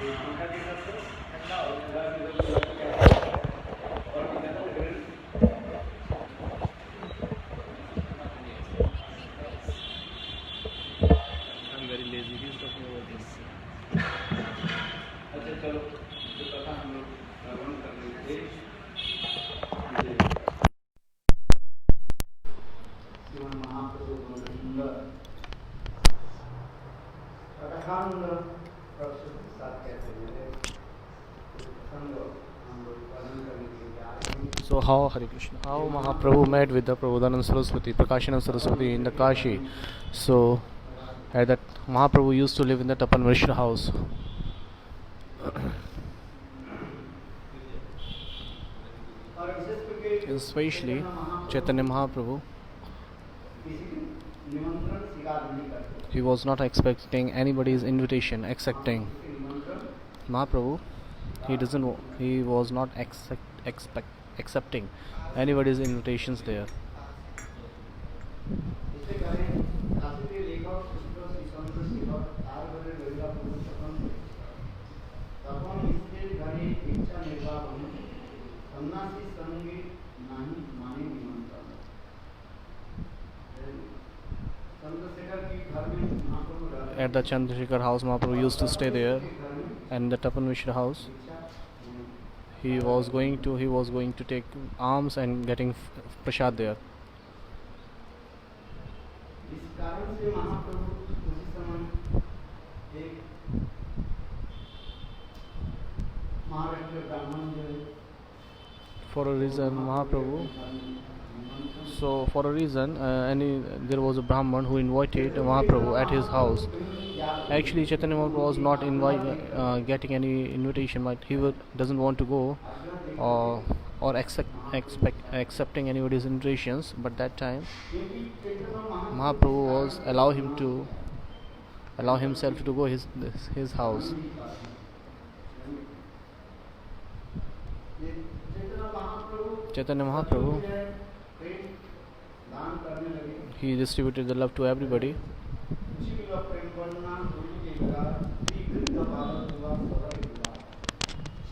I'm very lazy. He's talking about this. अच्छा चलो तो कथा हम लोग श्रवण कर रहे थे श्रीमन महाप्रभु बहुत सुंदर कथानंद प्रस्तुत के साथ कहते हैं प्रसंग हम लोग वर्णन करने के लिए जा रहे हैं. So how Hare Krishna? How Mahaprabhu met with the Prabodhananda Saraswati, Prakashananda Saraswati in the Kashi. So at that Mahaprabhu used to live in the Tapan Mishra house. और विशेष करके Especially Chaitanya Mahaprabhu, किसी भी निमंत्रण स्वीकार नहीं करते. he was not expecting anybody's invitation, accepting. निमंत्रण Mahaprabhu, he was not accepting anybody's invitations there. इससे करें काशी के लेखक सुंदर श्रीचंद्र सेवक तार बड़े गरीबा पुरुष तपन तपन इसके घरे इच्छा निर्वाह सन्यासी संगीत नहीं माने निमंत्रण. चंद्रशेखर की घर में महाप्रभु रहते At the Chandrasekhar house, Mahaprabhu used to stay there, and the Tapan Mishra house. He was going to take alms and getting prasad there. इस कारण से महाप्रभु उसी समय एक महाराष्ट्र ब्राह्मण जो For a reason, Mahaprabhu. So for a reason, there was a Brahman who invited Mahaprabhu at his house. Actually, Chaitanya Mahaprabhu was not getting any invitation, but he doesn't want to go or accepting anybody's invitations. But that time, Mahaprabhu was allow himself to go his house. Chaitanya Mahaprabhu, दान करने लगे. he distributed the love to everybody. उसी की love प्रेम करना दूरी के लगा विकृत बालक हुआ सरल हुआ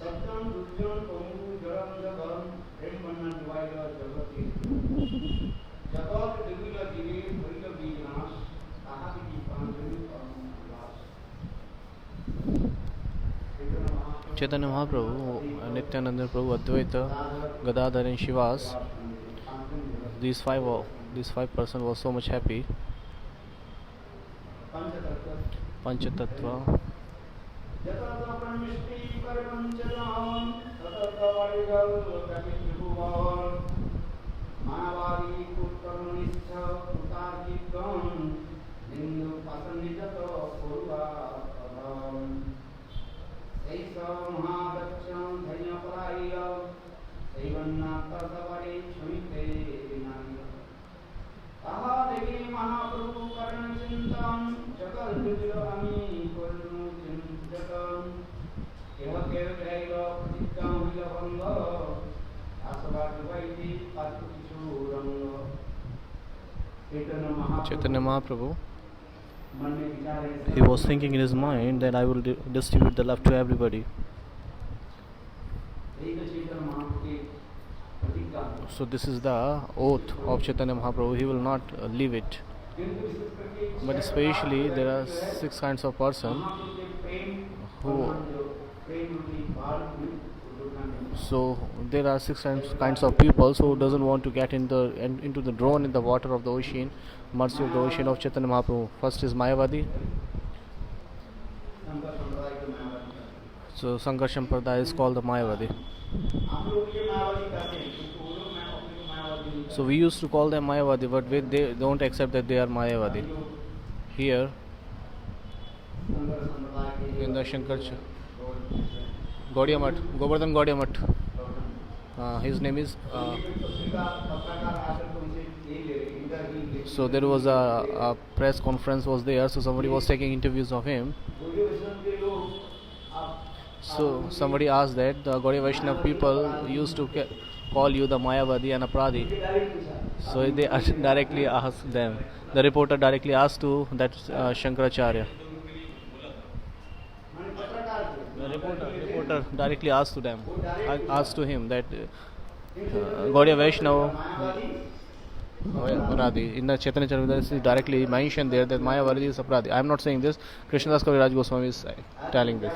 सज्जन दुर्जन पंगु जड़म जगम प्रेम करना जुआइला जगत जगत दिविल जीवे भइल विनाश ताहा की पांचवी परम उल्लास. Chaitanya Mahaprabhu, Nityananda Prabhu, Advaita, Gadadhar and Shivas, these five person was so much happy. Panchatattva. महाप्रभु करण चिंतन जगत दिव्य अमी करुण चिंतन केव केव ग्रह प्रतिज्ञा हुई भंग आसवाद वैदि पात्र किशोर रंग. Chaitanya Mahaprabhu, मन में विचार है he was thinking in his mind that I will distribute the love to everybody. एक चेतन महाप्रभु की प्रतिज्ञा. So this is the oath of Chaitanya Mahaprabhu. He will not leave it. किंतु विशेष करके But especially there are 6 kinds of person महाप्रभु के प्रेम who. प्रेम रूपी बाल में रोकना नहीं. So there are 6 kinds of people who doesn't want to get into the drawn in the water of the ocean, mercy of the ocean of Chaitanya Mahaprabhu. First is Mayavadi. संकर संप्रदाय के मायावादी का. So Sankar Sampradaya is called the Mayavadi. आप लोग ये मायावादी कहते हैं क्योंकि वो लोग मैं अपने को मायावादी नहीं So we used to call them Mayavadi, but they don't accept that they are Mayavadi. Here संकर संप्रदाय के in the Shankar Gaudiya Math, Govardhan Gaudiya Math. His name is. So there was a press conference was there. So somebody was taking interviews of him. So somebody asked that the Gaudiya Vaishnava people used to call you the Mayavadi and Apradhi. So they directly asked them. The reporter directly asked to that Shankaracharya. The reporter directly asked to them, asked to him that Gaudiya Vaishnava Aparadhi. In the Chaitanya Charitamrita, it is directly mentioned there that Mayavadi is Aparadhi. I am not saying this. Krishnadas Kaviraj Goswami is telling this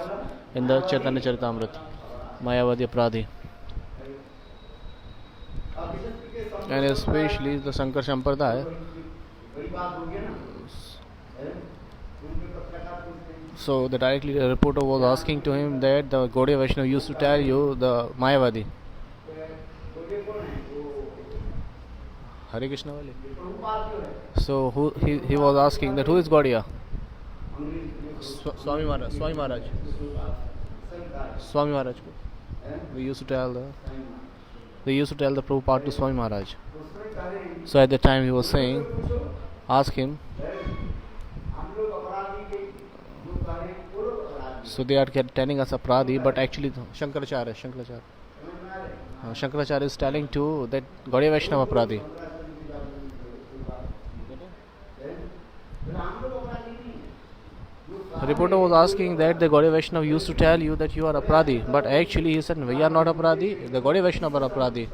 in the Chaitanya Charitamrita. Mayavadi Aparadhi. And especially the Shankar Sampradaya. So the reporter was asking to him that the Gaudiya Vaishnava used to tell you the Mayavadi. Hare Krishna wale. So he was asking that who is Gaudiya? Swami Maharaj. Swami Maharaj. They used to tell the Prabhupada to Swami Maharaj. So at the time he was saying, ask him. So they are telling us Aparadhi, but actually Shankaracharya is telling to that Gaudiya Vaishnava Aparadhi. The reporter was asking that the Gaudiya Vaishnava used to tell you that you are Aparadhi, but actually he said we are not Aparadhi, the Gaudiya Vaishnava are Aparadhi.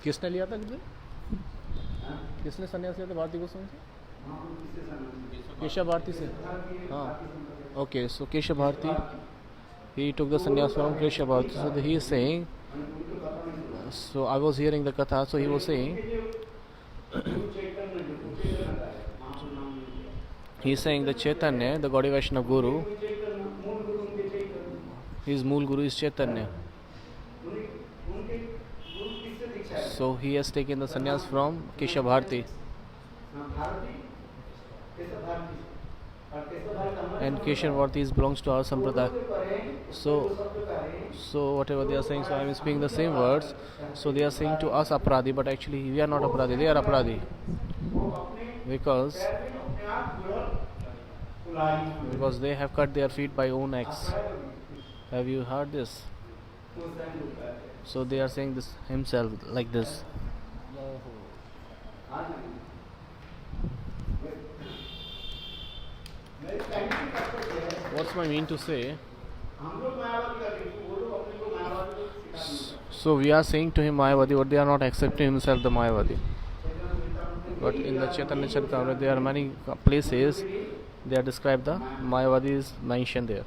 किसने लिया था किसने सन्यास लिया था भारती गोस्वामी से केशव भारती से हाँ okay so Keshav Bharati he took the sannyas from Keshav Bharati. So he is saying, so I was hearing the katha, so he was saying he is saying the Chaitanya, the Gaudiya Vaishnava Guru, his Mool Guru is Chaitanya. So he has taken the sannyas from Keshav Bharati. And Keshav Bharati belongs to our Sampradaya. So whatever they are saying, so I am speaking the same words. So they are saying to us Aparadhi, but actually we are not Aparadhi, they are Aparadhi. Because they have cut their feet by own axe. Have you heard this? So they are saying this himself like this. What's my mean to say? So we are saying to him Mayavadi, but they are not accepting himself the Mayavadi. But in the Chaitanya Charitamrita there are many places they are described the Mayavadi is mentioned there.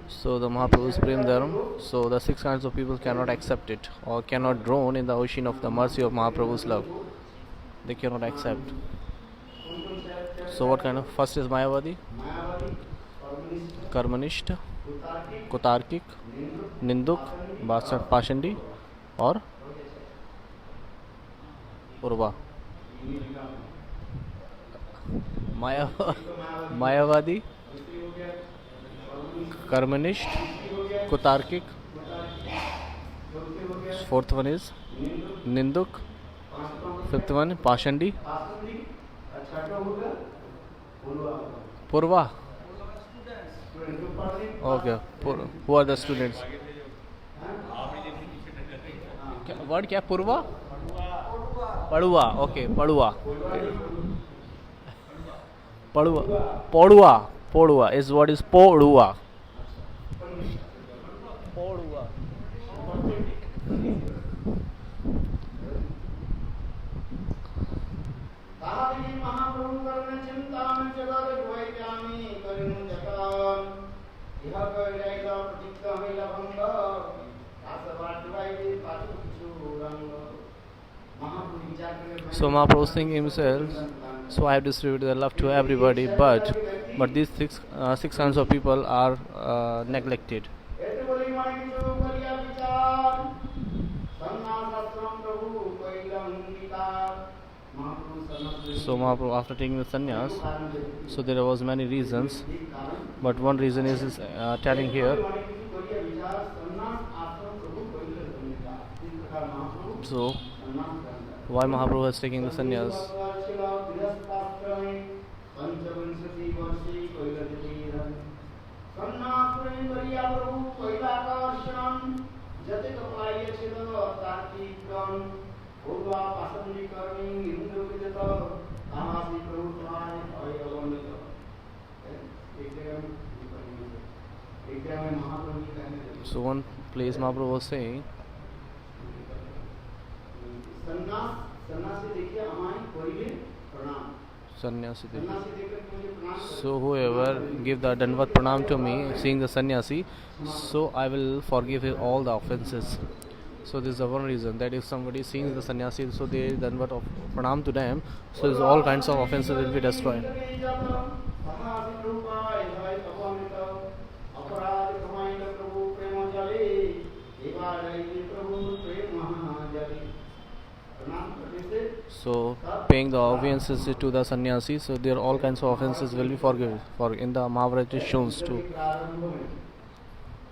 So the Mahaprabhu's Prem Dharma, so the six kinds of people cannot accept it or cannot drown in the ocean of the mercy of Mahaprabhu's love. They cannot accept. So what kind of? First is Mayavadi, Karmanishta, Kutarkik, Ninduk, Pashandi or Purva. Mayavadi, Karmanisht, Kutarkik. Fourth one is Ninduk. Fifth one Pashandi. Purva. Okay. Who are the students? Word क्या Purva? Padua. Okay. Padua. Podua is what is Podua. So Mahaprabhu is saying himself, so I have distributed the love to everybody, but these six kinds of people are neglected. So Mahaprabhu, after taking the sannyas, so there was many reasons, but one reason is telling here. प्रकार महाप्रभु So सम्मान करता why Mahaprabhu is taking the sannyas? पंचविंशति वर्षे कैलजतीरं सन्नासुरे करिया प्रभु कैलाकर्षण जते कपलाय छिल तार्किकन पूर्वा पासंदी कर्मी हिंदू विदत आमासी प्रभु तुम्हारे भय अवनित एक में महाप्रभु जी कहने लगे So one place Mahaprabhu was saying, सन्यासी देखिए हमारी करिए प्रणाम sannyasi. सन्यासी देखकर मुझे प्रणाम करें So whoever give the Dandavat Pranam to me, seeing the sannyasi, so I will forgive all the offenses. So this is the one reason that if somebody sees the sannyasi, so they Dandavat of Pranam to them, so all kinds of offenses will be destroyed. So paying the offenses to the sannyasi, so there all kinds of offenses will be forgiven. For in the Mahabharata it shows too.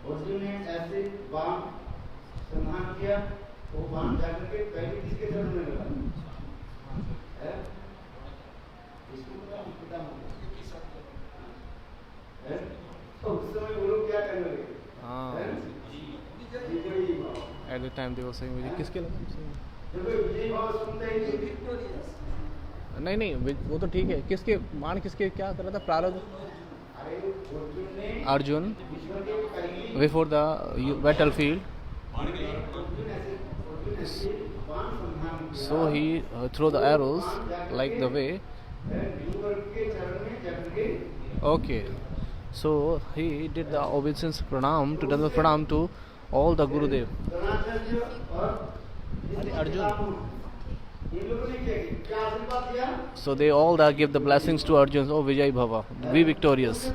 Arjun ने ऐसे बाण संहार किया वो बाण जाकर के पहले किसके चरण में लगा है इसको पिता है तो उस समय वो लोग क्या करने लगे विजयी भाव At the time they were saying, "Vijay किसके लगा?" जब विजयी भाव सुनते ही नहीं नहीं वो तो ठीक है, किसके मान किसके क्या कर रहा था प्रारब्ध? अरे अर्जुन ने अर्जुन ईश्वर के पहले before the battlefield, so he threw the arrows like the way. Okay, so he did the obeisance pranam to Dandavat pranam to all the Gurudev. Arjun. So they all give the blessings to Arjun. Oh Vijay Bhava, be victorious.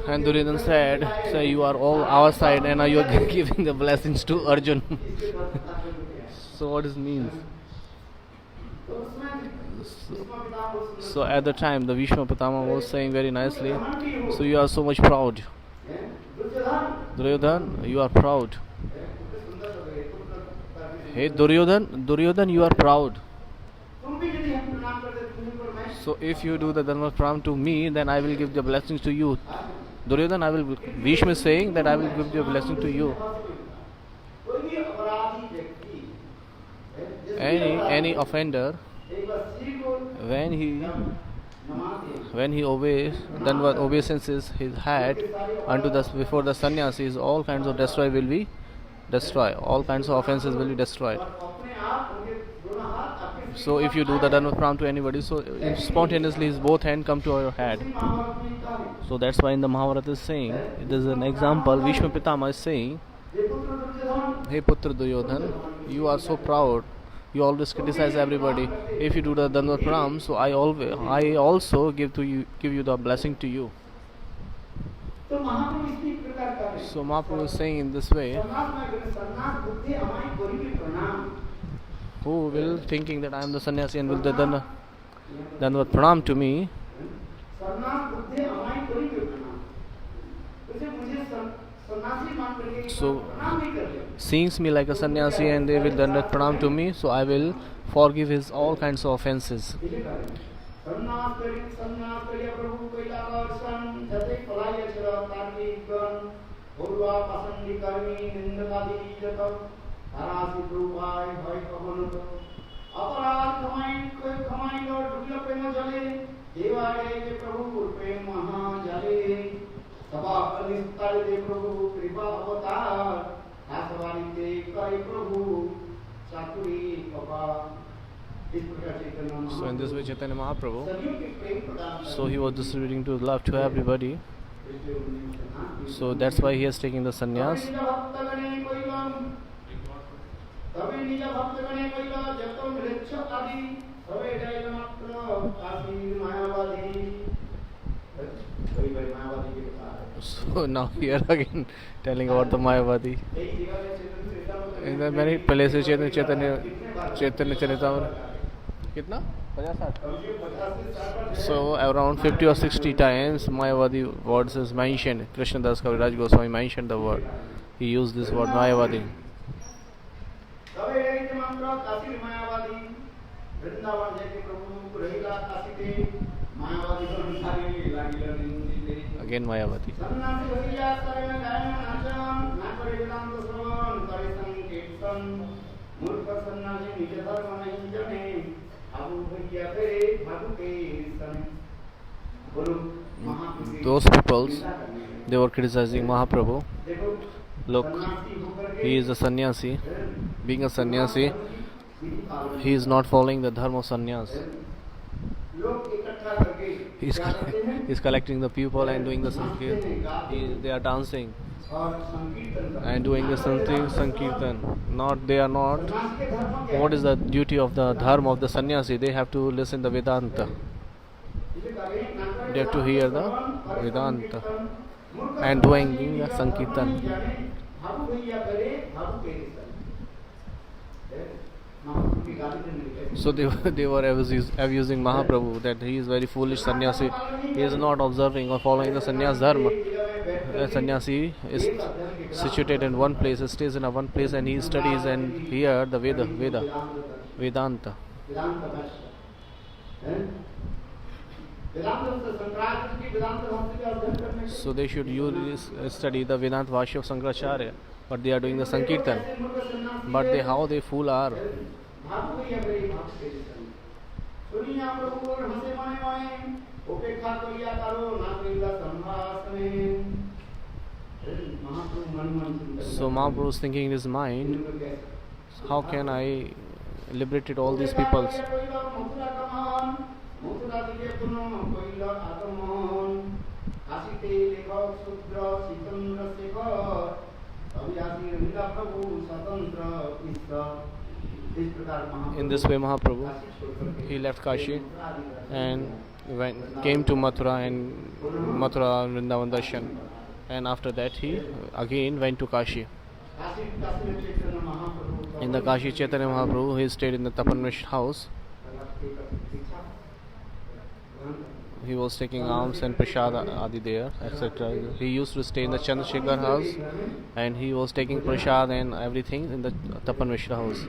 And Duryodhana said, "So you are all our side, and now you are giving the blessings to Arjun." So what does it mean? So at the time, the Bhishma Pitama was saying very nicely, "So you are so much proud, Duryodhana. You are proud. Hey Duryodhana, you are proud. So if you do the Dandavat pranam to me, then I will give the blessings to you. Duryodhana, Bhishma is saying that I will give the blessing to you. Any offender, when he obeys, then what obeisances his had unto the before the sannyasis, all kinds of destroy will be destroyed. All kinds of offenses will be destroyed. So if you do the Dandavat pranam to anybody, so spontaneously his both hands come to your head. So that's why in the Mahabharata is saying, it is an example, Bhishma Pitama is saying, "Hey Putra Duryodhana, you are so proud. You always criticize everybody. If you do the Dandavat pranam, so I also give you the blessing to you." So Mahaprabhu is saying in this way, who will thinking that I am the sannyasi and will do the Dandavat pranam to me, so seems me like a sannyasi and they will Dandavat pranam to me, so I will forgive his all kinds of offenses. So in this way Chaitanya Mahaprabhu, so he was distributing to love to everybody. So that's why he is taking the sannyas. So now we are again telling about the Mayavadi. In the many places Chaitanya Charitamrita, kitna? 50-60. So around 50 or 60 times Mayavadi words is mentioned. Krishnadas Kaviraj Goswami mentioned the word. He used this word Mayavadi. चंद्र काशी मायावादी वृंदावन जाके प्रभु रहिला काशी के मायावादी संसारी लागिला निंदिले Again Mayavati. सन्नासी भैया करे गायन नाचन ना करे वेदांत श्रवण करे संकीर्तन मूर्ख सन्नासी निज धर्म नहीं जने अबू भैया करे भागु के सन बोलो महाप्रभु Those peoples, they were criticizing Mahaprabhu. देखो Look, he is a sannyasi. Being a sannyasi, he is not following the dharma of sannyas. लोग इकट्ठा करके He's collecting the people and doing the sankirtan. They are dancing और संकीर्तन कर and doing the sankirtan. Not, they are not. सन्यासी के धर्म क्या What is the duty of the dharma of the sannyasi? They have to listen the Vedanta. They have to hear the Vedanta and doing the sankirtan. भागु भैया करे भागु के सन महाप्रभु की गाली देने लगे So they were abusing Mahaprabhu that he is very foolish sannyasi. He is not observing or following the sannyas dharma. The sannyasi is situated in one place, stays in a one place, and he studies and hear the Vedanta. वेदांत भाष्य हैं वेदांत से शंकराचार्य की वेदांत भाष्य का अध्ययन करने के So they should study the Vedanta Vashya of Shankaracharya, but they are doing the Sankirtan. But how they fool are. भागु भैया करे भागु के सन सुनिया प्रभु और हंसे माने माने उपेक्षा करिया करो ना करिला संभाषणे महाप्रभु मन मन सुंदर So Mahaprabhu is thinking in his mind, how can I liberate all these peoples? In this way Mahaprabhu, he left Kashi and came to Mathura and Vrindavan Darshan, and after that he again went to Kashi. In the Kashi Chaitanya Mahaprabhu, he stayed in the Tapanmish house. He was taking alms and prasad adi there, etc. He used to stay in the Chandrasekhar house, and he was taking prasad and everything in the Tapanmish house.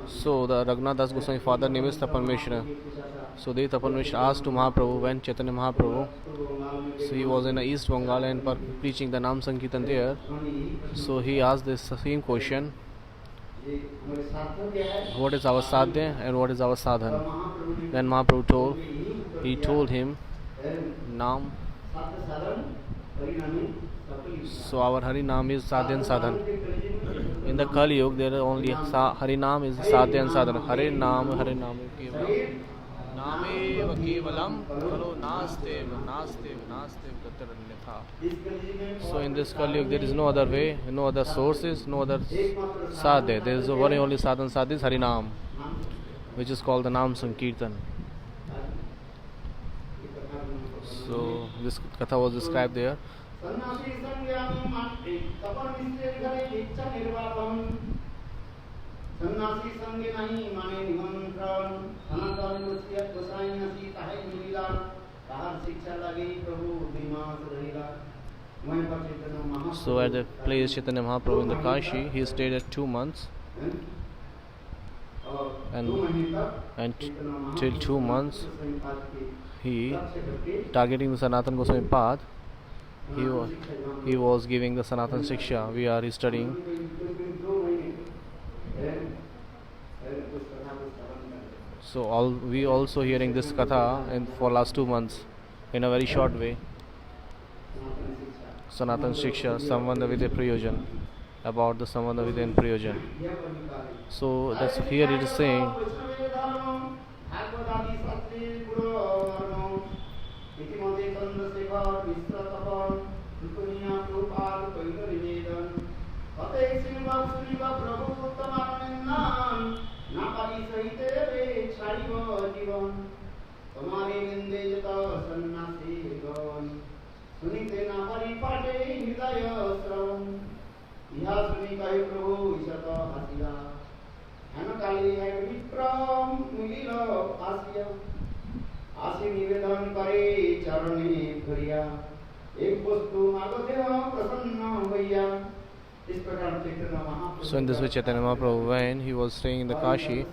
So the Raghunath Das Goswami father name is Tapan Mishra. So the Tapan Mishra asked to Mahaprabhu when Chaitanya Mahaprabhu, so he was in East Bengal and preaching the Nam Sankirtan there. So he asked this same question, what is our sadhya and what is our sadhan? Then Mahaprabhu told him Nam. So our Hari Nam is sadhya and sadhan. In the Kali Yuga, there are only Hari Nam is sadhya and sadhan. Hari Nam kevalam. Nameva kevalam khalo nastev tataranyatha. So in this Kali Yuga, there is no other way, no other sources, no other sadhya. There is one only sadhan. Sadhya is Hari Nam, which is called the Nam Sankirtan. So this katha was described there. सन्नासी संज्ञानं मात्रे तपन मिश्रे घरे इच्छा निर्वापन सन्नासी संग नहीं माने निमंत्रण अनंतन मुस्किल गोसाई नसी ताहे मिलिला ताहर शिक्षा लगी प्रभु दिमाग रहिला मैं पचितन महा So at the place Chaitanya Mahaprabhu in the Kashi, he stayed at 2 months, and till 2 months he, targeting the Sanatana Goswami path, he was giving the Sanatana Shiksha. We are studying. So we also hearing this katha and for last 2 months in a very short way. Sanatana Shiksha, Sambandha Vidya Prayojan, about the Sambandha Vidya and Prayojan. So that's here it is saying, सुनिते ना परिपाटे हृदय श्रवण यह सुनी कहे प्रभु ईशत हसिया हेन काली है विक्रम मिलिल आसिया आशी निवेदन करे चरणे धरिया एक वस्तु मागो देव प्रसन्न होइया। इस प्रकार Chaitanya Mahaprabhu So in this way Chaitanya Mahaprabhu, when he was staying in the Kashi,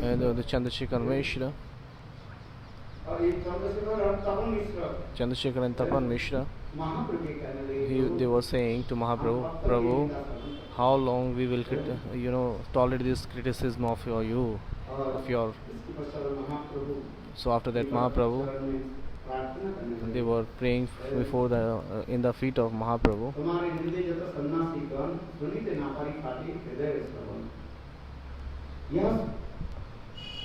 and the Chandrasekhar Mishra, और ये चंद्रशेखर और तपन मिश्र Chandrasekhar and Tapan Mishra, महाप्रभु के कहने लगे they were saying to Mahaprabhu, Prabhu, how long we will tolerate this criticism of you, of your. इसके पश्चात महाप्रभु So after that Mahaprabhu, चरण में प्रार्थना करने they were praying before in the feet of Mahaprabhu. तुम्हारे हृदय जत सन्यासी गण सुनिते नापारी फाटी हृदय श्रवण।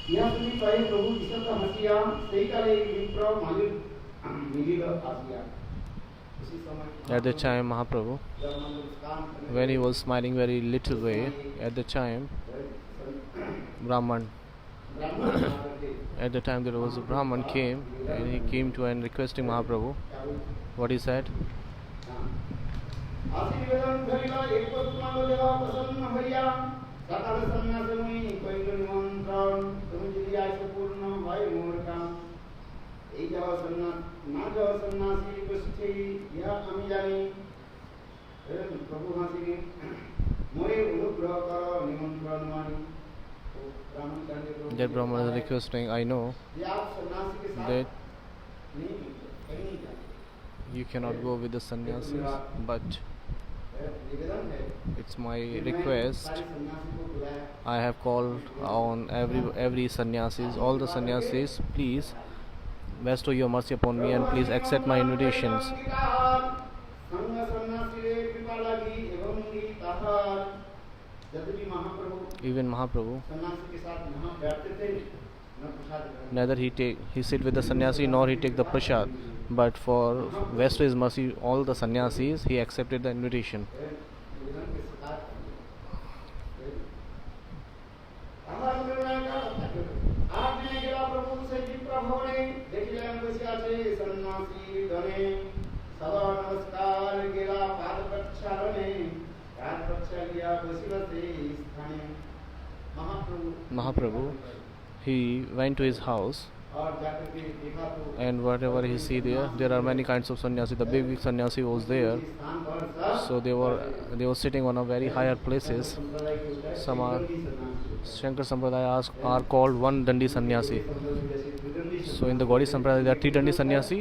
यह सुनी पाए प्रभु ईश्वर हसिया सही काले विप्र मालिक मिलिल आसिया। उसी समय At the time Mahaprabhu, जब हम लोग काम करने when he was smiling very little way, at the time Brahman, at the time there was a Brahman came, and he came to and requesting Mahaprabhu. What he said? आशी निवेदन करिला एक वस्तु मांगो देवा प्रसन्न होइया। सकल सन्यास मुनि कइल निमंत्रण तुम यदि आयु पूर्ण भई मोर काम। এই যাওয়া না যাওয়া সন্ন্যাসী গোষ্ঠী ইহা আমি জানি। প্রভু হাসিনি মোরে অনুগ্রহ কর নিমন্ত্রণ মানি। That Brahman is requesting, I know যে আপ সন্ন্যাসী के साथ that नहीं कहीं जाए। you cannot go with the sannyasis, but निवेदन है it's my request. सारे सन्यासी को बुलाया। I have called on every sannyasis, all the sannyasis, please bestow your mercy upon me and please accept my invitations. संग सन्यासी रे कृपा लगी एवं दी ताहार। यद्यपि महाप्रभु Even Mahaprabhu, सन्यासी के साथ यहाँ बैठते थे न प्रसाद ग्रहण। neither he sit with the sannyasi nor he take the prasad, but for bestow his mercy all the sannyasis, he accepted the invitation. निवेदन के स्वीकार कर लिया। हमारा निर्णय का आपने गेला प्रभु से विप्र भवने देखिले बसिया छे सन्यासी गणे सदा नमस्कार गेला पाद प्रक्षालने पाद प्रक्षालिया बसिलते स्थाने। Mahaprabhu, he went to his house, और जाकर के देखा तो and whatever he see there are many kinds of sannyasi. The big sannyasi was there, स्थान पर सब so they were sitting on a very higher places. संप्रदाय के होता है Some are सन्यासी। Shankar Sampradaya are called one dandi sannyasi. So in the Gaudiya Sampradaya there are three dandi sannyasi.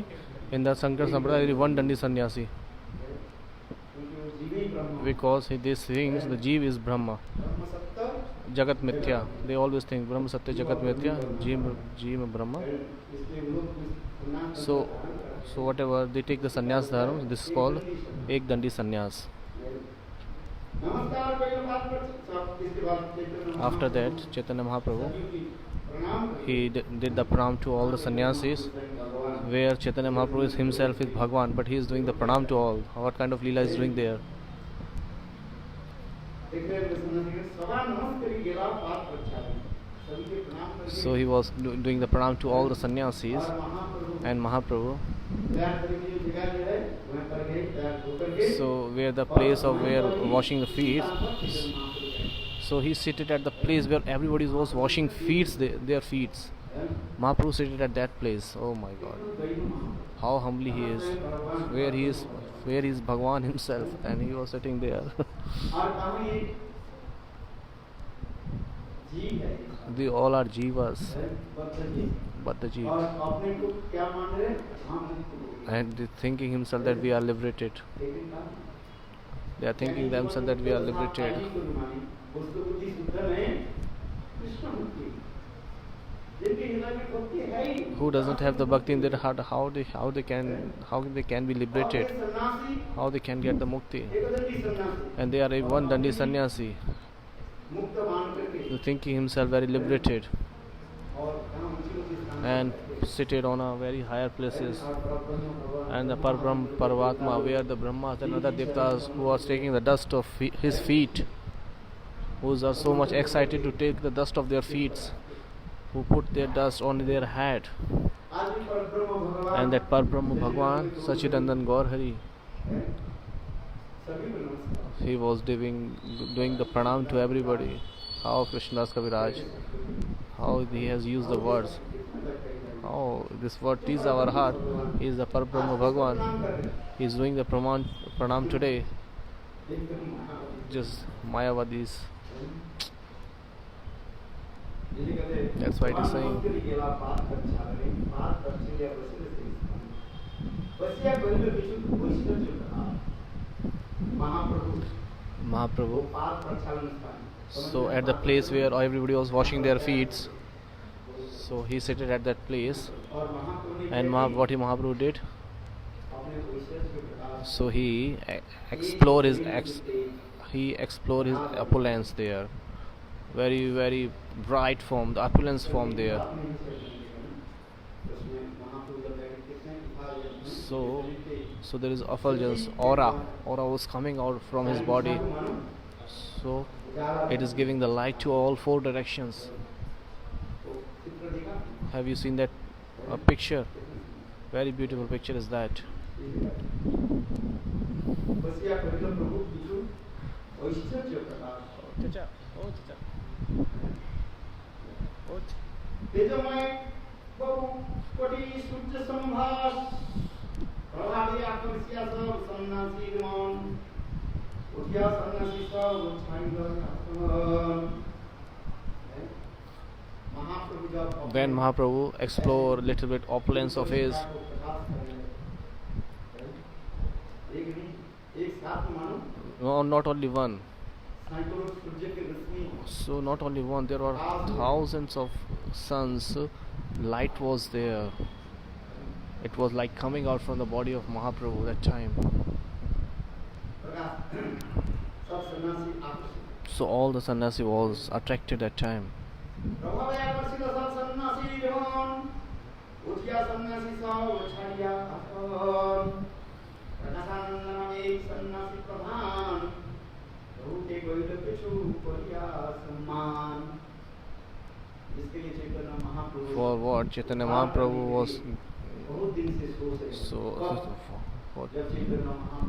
In the Shankar Sampradaya there is one dandi sannyasi, because this thinks the Jeev is Brahma, Jagat Mithya. They always think Brahma Satya Jagat Mithya, Jeev Brahma. So whatever they take the sannyas dharma, this is called Ek Dandi Sannyas. After that, Chaitanya Mahaprabhu, he did the pranam to all the sannyasis, where Chaitanya Mahaprabhu is himself is Bhagwan, but he is doing the pranam to all. What kind of leela is doing there? So he was doing the pranam to all the sannyasis, and Mahaprabhu, so where the place of where washing the feet, so he seated at the place where everybody was washing their feet. Mahaprabhu seated at that place. Oh my God, how humbly he is. Where he is Bhagwan himself, and he was sitting there. They all are jivas, but the jeev, and they thinking himself that we are liberated. They are thinking themselves that we are liberated. Who doesn't have the bhakti in their heart? How they can be liberated? How they can get the mukti? And they are a one dandi sannyasi, thinking himself very liberated, and seated on a very higher places. And the Parbrahm Parvatma, where the Brahmas and other Devtas who are taking the dust of his feet, who are so much excited to take the dust of their feet, who put their dust on their head. And that Parbrahma Bhagwan, Sachidanand Gaur Hari, he was doing the pranam to everybody. How Krishnadas Kaviraj, how he has used the words, Oh, this word tease our heart. He is the Parabrahma Bhagwan. He is doing the pranam today. Just Mayavadis. That's why it is saying. Mahaprabhu. So at the place where everybody was washing their feet, so he seated at that place, and what Mahaprabhu did, so he explored his opulence there, very very bright form, the opulence form there. So there is effulgence, aura was coming out from his body. So it is giving the light to all four directions. Have you seen that picture? Very beautiful picture is that. When Mahaprabhu explore little bit opulence of his, no, not only one. So not only one, there are thousands of suns. Light was there. It was like coming out from the body of Mahaprabhu that time. So all the sannyasi was attracted that time. For what Chaitanya Mahaprabhu was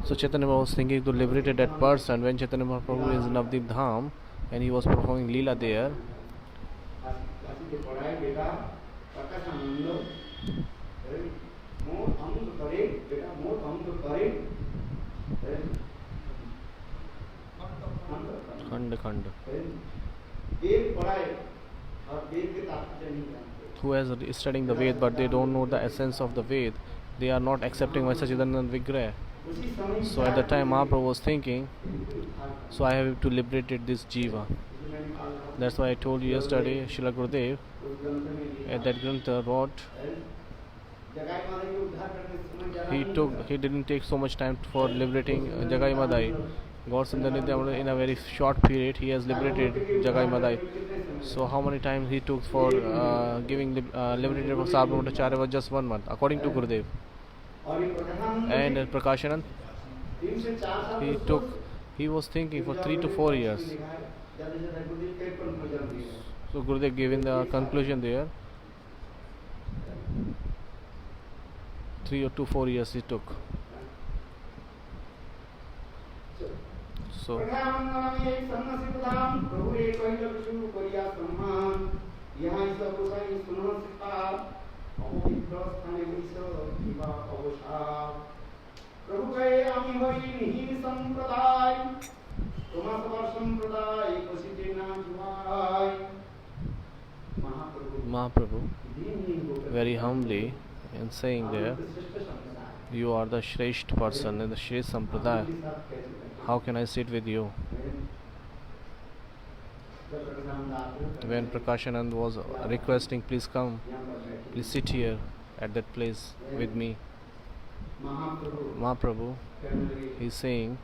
so Chaitanya was thinking to liberate that person when Chaitanya Mahaprabhu is in Navadvip Dham and he was performing Leela there. Khand. Who is studying the Ved but they don't know the essence of the Ved, they are not accepting my Sachidanand Vigrah. So at the time Mahaprabhu was thinking, so I have to liberate this Jiva. That's why I told you yesterday, Srila Gurudev at that Grantha wrote, he didn't take so much time for liberating Jagai Madai. God Sundar in a very short period he has liberated Jagai Madai. So how many times he took for giving liberated for Sarvabhaumacharya was just 1 month according to Gurudev. And Prakashanand, he was thinking for 3 to 4 years. So Gurudev gave in the conclusion there, 3 to 4 years he took. So Mahaprabhu very humbly and saying there, you are the Shresht person in the Shresht Sampradaya. How can I sit with you? When Prakashanand was requesting, please come, please sit here at that place with me. Mahaprabhu, he is saying,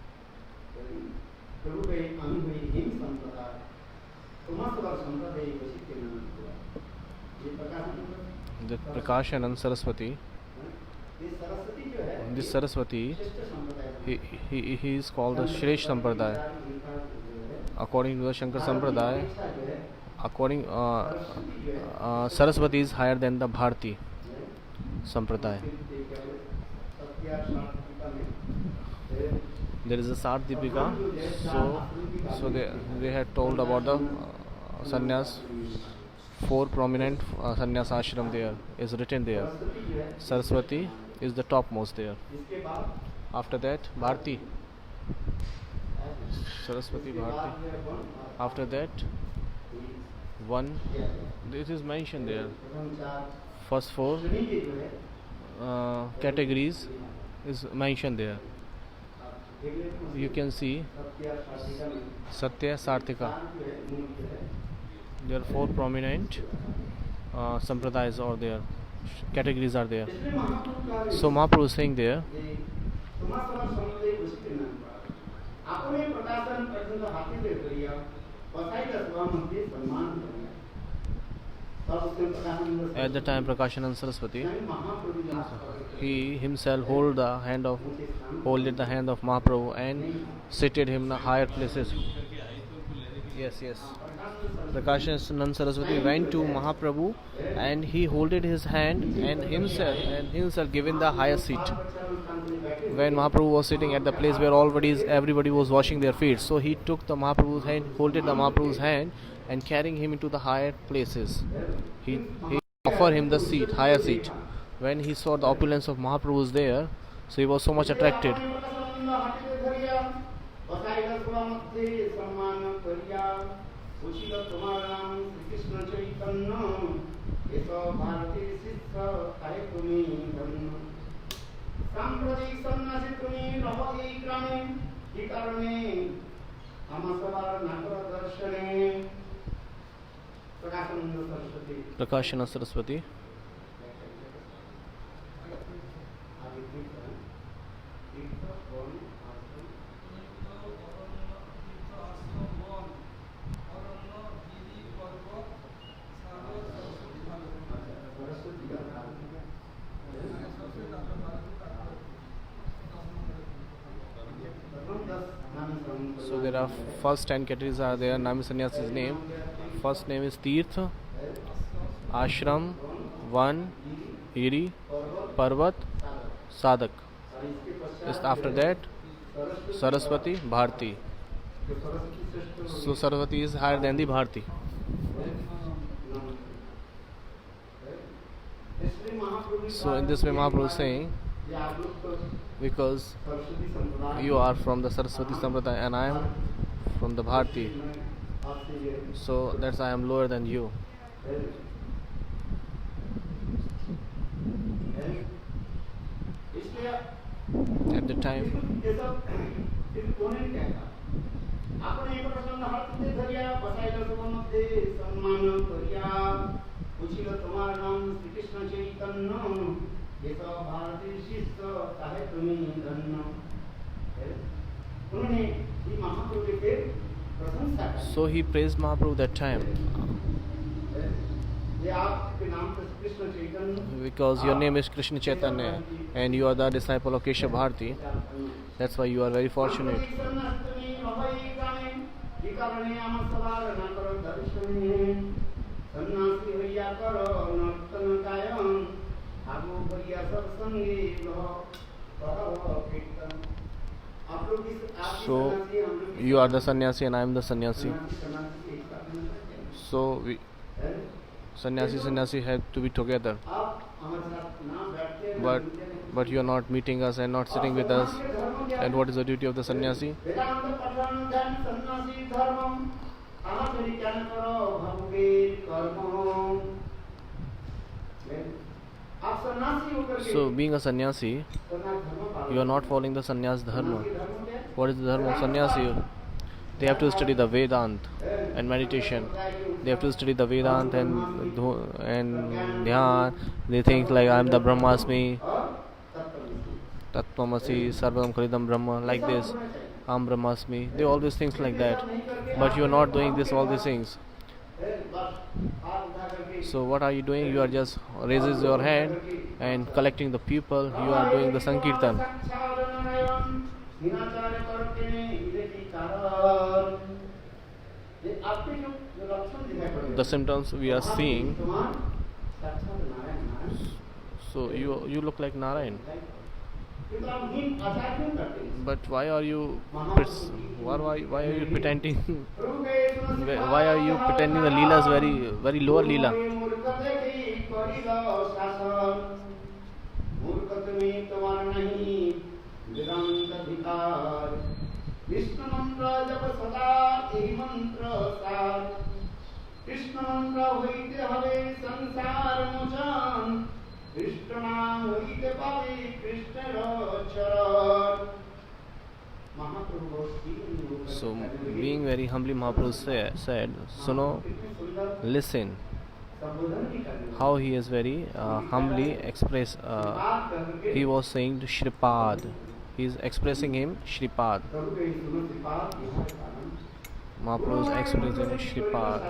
that Prakashanand Saraswati, this Saraswati, he is called the Shresh Sampradaya. According to the Shankar Sampradaya, Saraswati is higher than the Bharati Sampradaya. There is a Sardipika, so they had told about the sannyas four prominent sannyas ashram there is written there. Saraswati is the topmost there. After that, Bharti. Saraswati, Bharti. After that, one. This is mentioned there. First four categories is mentioned there. You can see Satya, Sarthika. There are four prominent sampradayas are there, categories are there. So Mahaprabhu is saying there, at the time Prakashananda Saraswati, he himself holded the hand of Mahaprabhu and seated him in the higher places. Yes. Prakashananda Saraswati went to Mahaprabhu and he holded his hand and himself given the higher seat. When Mahaprabhu was sitting at the place where everybody was washing their feet, so he took the Mahaprabhu's hand, holded the Mahaprabhu's hand and carrying him into the higher places. He offered him the seat, higher seat. When he saw the opulence of Mahaprabhu was there, so he was so much attracted. Prakashananda Saraswati. So there are first 10 categories are there. Nami Sannyasi's name. First name is Tirtha, Ashram, Van, Hiri, Parvat, Sadak. Just after that, Saraswati, Bharti. So Saraswati is higher than the Bharti. So in this way Mahaprabhu is saying, because you are from the Saraswati Sampradaya and I am from the Bharti, so that's I am lower than you. At the time, so he praised Mahaprabhu that time, because your name is Krishna Chaitanya and you are the disciple of Keshav Bharti. That's why you are very fortunate. So you are the sannyasi and I am the sannyasi. So sannyasi have to be together. But you are not meeting us and not sitting with us. And what is the duty of the sannyasi? So being a sannyasi, you are not following the sannyas dharma. What is the dharma of sannyasi? They have to study the Vedanta and meditation. They have to study the Vedanta and dhyan. They think like I am the Brahmasmi, Tattvamasi, Sarvam Khalidam Brahma, like this. Am Brahmasmi. They always think like that. But you are not doing all these things. So what are you doing? You are just raises your hand and collecting the people. You are doing the Sankirtan. The symptoms we are seeing. So you look like Narayan. কিন্তু हम हीन आचार क्यों करते हैं? But why are you why are you pretending? Why are you pretending the leela is very lower leela? मूर्खत में तुम्हारा नहीं वेदांत अधिकार विष्णु मंत्र जप सदा यही मंत्र सार कृष्ण मंत्र হইতে হবে সংসার মোচন कृष्ण नाम হইতে পাবে কৃষ্ণের চরণ महाप्रभु So being very humbly Mahaprabhu said, Suno, listen how he is very humbly expressed. He was saying to Shripad. He is expressing him Shripad. Mahaprabhu is expressing Shripad.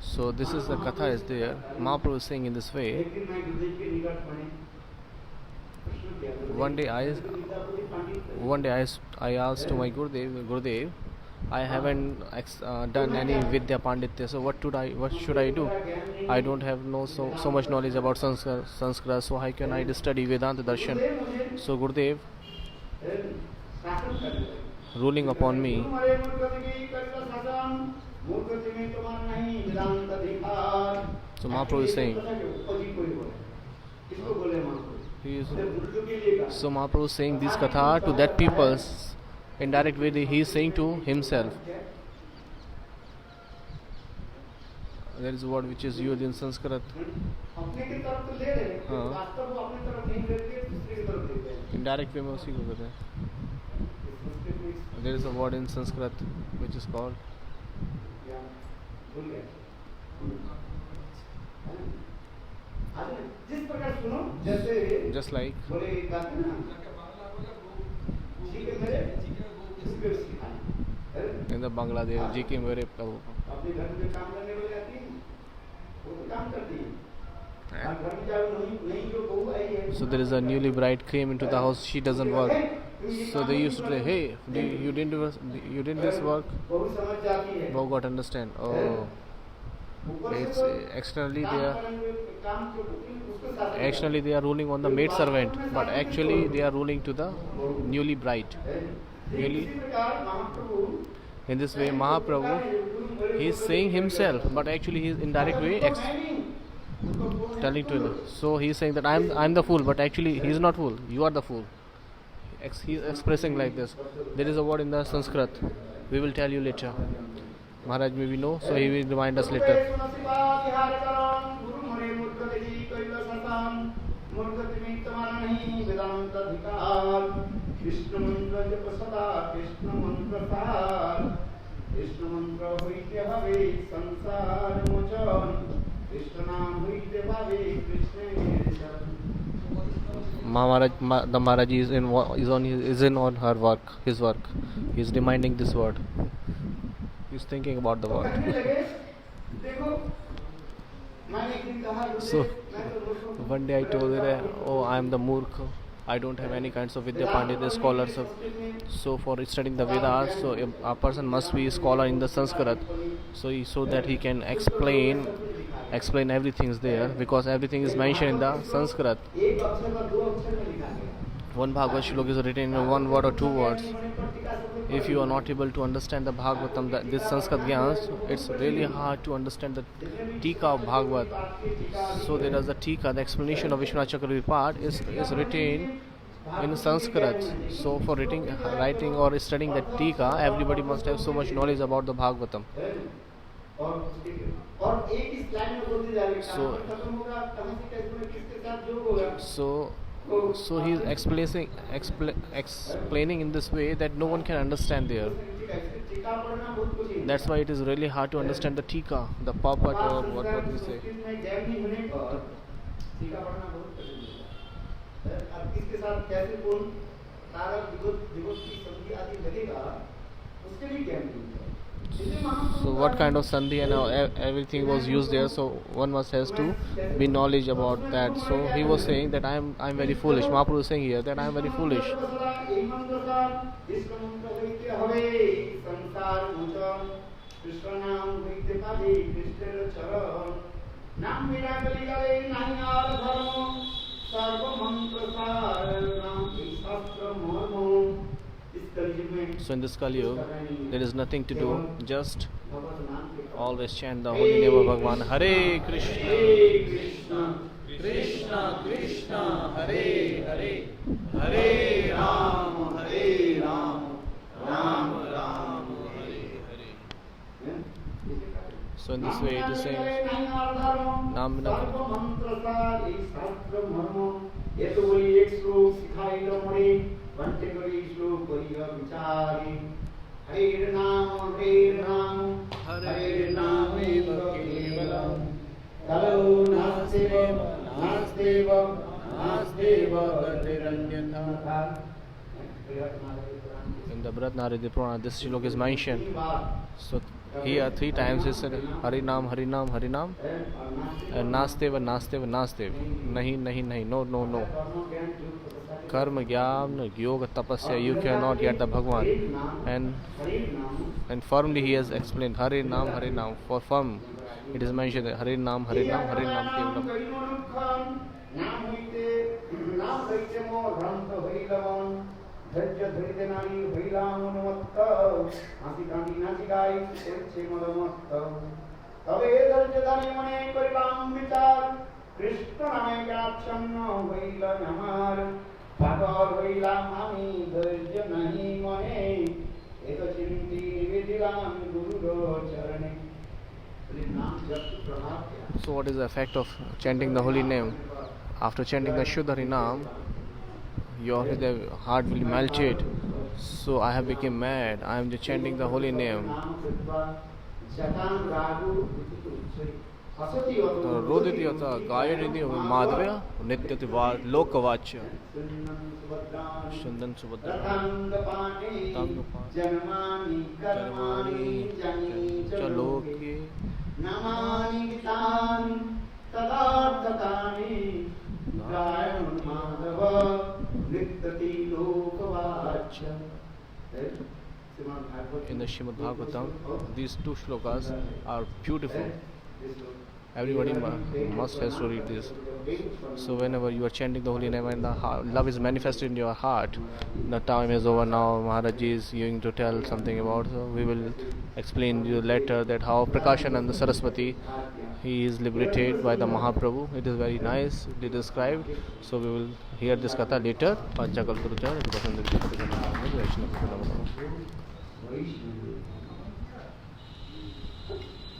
So this is the katha is there. Mahaprabhu is saying in this way. One day I asked to my Gurudev, I haven't done any Vidya Panditya, so what should I do? I don't have so much knowledge about Sanskrit, so how can I study Vedanta Darshan? So Gurudev ruling upon me. So Mahaprabhu is saying, so Mahaprabhu is saying this katha to that people's indirect way. He is saying to himself. There is a word which is used in Sanskrit. Indirect way में उसी को कहते हैं. There is a word in Sanskrit which is called. Just like in the Bangladesh, जी के मेरे प्रभु. So there is a newly bride came into the house. She doesn't work. So they used to say, "Hey, you didn't this work." Bhau got understand. Oh, it's actually they are ruling on the maid servant, but actually they are ruling to the newly bride. In this way, Mahaprabhu, he is saying himself, but actually he is indirect way telling to them. So he is saying that I am the fool, but actually he is not fool. You are the fool. He is expressing like this. There is a word in the Sanskrit. We will tell you later. Maharaj maybe know, so he will remind us later. Krishna मंत्र जप सदा कृष्ण मंत्र सार कृष्ण मंत्र হইতে হবে সংসার মোচন कृष्ण नाम হইতে পাবে কৃষ্ণের চরণ. The Maharaj is in on her work, his work. He is reminding this word. He is thinking about the word. So one day I told her, "Oh, I am the Murkh. I don't have any kinds of Vidya Pandita scholars." So for studying the Vedas, so a person must be a scholar in the Sanskrit, so that he can explain everything is there, because everything is mentioned in the Sanskrit. One Bhagavad Shlok is written in one word or two words. If you are not able to understand the Bhagavatam, this Sanskrit Gyans, it's really hard to understand the Tika of Bhagavad. So there is a Tika, the explanation of Vishwanath Chakravarti part is written in Sanskrit. So for writing or studying the Tika, everybody must have so much knowledge about the Bhagavatam. So he is explaining in this way that no one can understand there. That's why it is really hard to understand the tika, the purport, or what we say. So what kind of sandhi and everything was used there, so one must has to be knowledge about that. So he was saying that I am very foolish. Mahaprabhu is saying here that I am very foolish. नाम बिना कली गले नहीं और धर्म सर्व मंत्र सार नाम की शास्त्र मर्म इस कलयुग में So in this Kali Yuga, there is nothing to do, just भगवत नाम के always chant the holy name of Bhagwan. Hare Krishna, Krishna Krishna Krishna, Hare Hare, Hare Ram, Hare Ram, Ram Ram, Hare Hare. So in this way it is saying, नाम बिना सर्व मंत्र सार इस शास्त्र मर्म ये तो वही एक श्लोक सिखाई लो मोरे बनते करी श्लोक करिया विचारी हरे नाम हरे नाम एव केवलम कलो नास्तेव नास्तेव नास्तेव गतिरन्यथा in the Bharatnaradi Purana, this shloka is mentioned. So here 3 times he said Harinam, Harinam, Harinam, and Nasteva, Nasteva, Nasteva, Nahi, Nahi, Nahi, no, no, no. Karma, Jnana, Yoga, Tapasya, you cannot get the Bhagwan. And firmly he has explained Harinam, Harinam, for firm. It is mentioned that Harinam, Harinam, Harinam, Kevalam. धैर्य धैर्य नारी भैलामुन्मत्त हाथी कांडी नाची गाय छे मदमत्त तबे धैर्य धनी मने करिलाम विचार कृष्ण नामे व्याच्छन्न भैल हमार पागल भैलाम आमी धैर्य नहीं मने एक चिंती निवेदिलाम गुरु चरणे नाम जप प्रभाव. So what is the effect of chanting the holy name? After chanting the Shuddha Harinam, your heart will melted. So I have become mad. I am just chanting the holy name. रोदिति अथ गायनिधि माधव्य नित्यति लोकवाच्य चंदन सुभद्रा जन्मानि च लोके नमानि गीतानि तदार्थकानि गायन Madhav नित्यति लोकवाच्य. In the Srimad Bhagavatam, these 2 shlokas are beautiful. Everybody must has to read this. So whenever you are chanting the holy name and the love is manifested in your heart, the time is over now. Maharaj is going to tell something about. So we will explain you later that how Prakashananda Saraswati, he is liberated by the Mahaprabhu. It is very nicely described. So we will hear this katha later. Panchakalparucha,